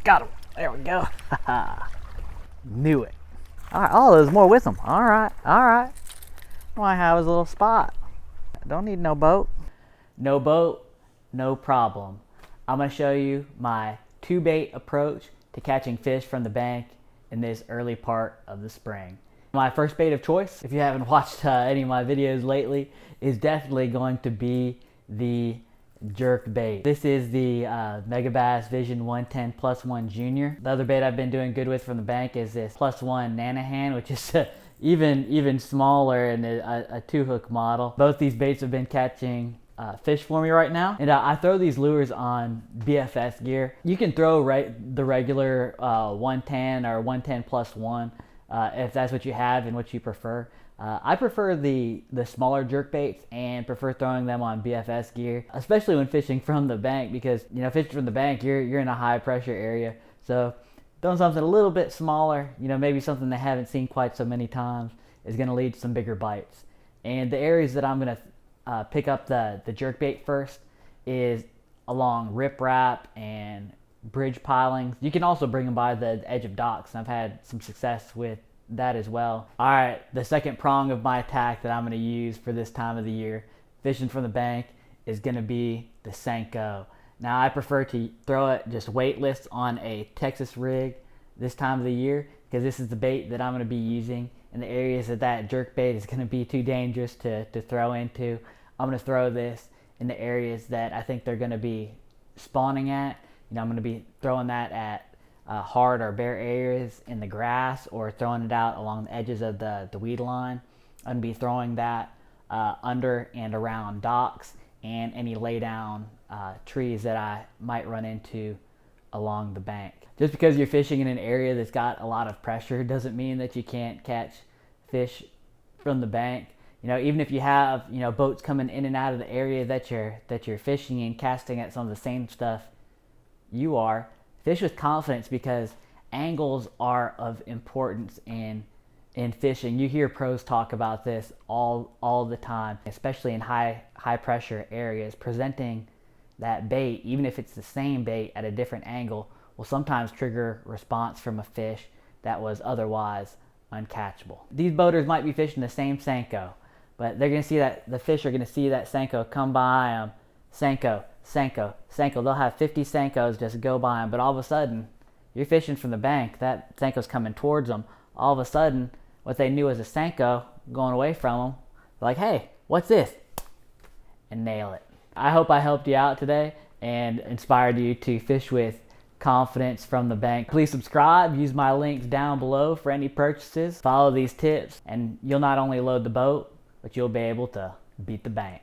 Got him. There we go. Knew it. All right. Oh, there's more with them. All right. All right. Might have his little spot. Don't need no boat. No boat, no problem. I'm going to show you my two bait approach to catching fish from the bank in this early part of the spring. My first bait of choice, if you haven't watched any of my videos lately, is definitely going to be the jerk bait. This is the Megabass Vision 110 Plus 1 Junior. The other bait I've been doing good with from the bank is this Plus 1 Nanahan, which is even smaller and a 2-hook model. Both these baits have been catching fish for me right now, and I throw these lures on BFS gear. You can throw the regular 110 or 110 plus 1 if that's what you have and what you prefer. I prefer the smaller jerk baits and prefer throwing them on BFS gear, especially when fishing from the bank, because fishing from the bank, you're in a high pressure area. So throwing something a little bit smaller, maybe something they haven't seen quite so many times, is going to lead to some bigger bites. And the areas that I'm going to pick up the jerk bait first is along riprap and bridge pilings. You can also bring them by the edge of docks, and I've had some success with that as well. All right, the second prong of my attack that I'm going to use for this time of the year, fishing from the bank, is going to be the Senko. Now, I prefer to throw it just weightless on a Texas rig this time of the year, because this is the bait that I'm going to be using in the areas that jerk bait is going to be too dangerous to throw into. I'm going to throw this in the areas that I think they're going to be spawning at. I'm going to be throwing that at hard or bare areas in the grass, or throwing it out along the edges of the weed line. I'm going to be throwing that under and around docks and any lay down trees that I might run into along the bank. Just because you're fishing in an area that's got a lot of pressure doesn't mean that you can't catch fish from the bank. Even if you have boats coming in and out of the area that you're fishing and casting at some of the same stuff you are, fish with confidence, because angles are of importance in fishing. You hear pros talk about this all the time, especially in high pressure areas. Presenting that bait, even if it's the same bait at a different angle, will sometimes trigger response from a fish that was otherwise uncatchable. These boaters might be fishing the same Senko, but they're going to see that the fish are going to see that Senko come by them. Senko, Senko, Senko. They'll have 50 Senkos just go by them, but all of a sudden, you're fishing from the bank, that Senko's coming towards them. All of a sudden, what they knew as a Senko going away from them, they're like, hey, what's this? And nail it. I hope I helped you out today and inspired you to fish with confidence from the bank. Please subscribe, use my links down below for any purchases. Follow these tips, and you'll not only load the boat, but you'll be able to beat the bank.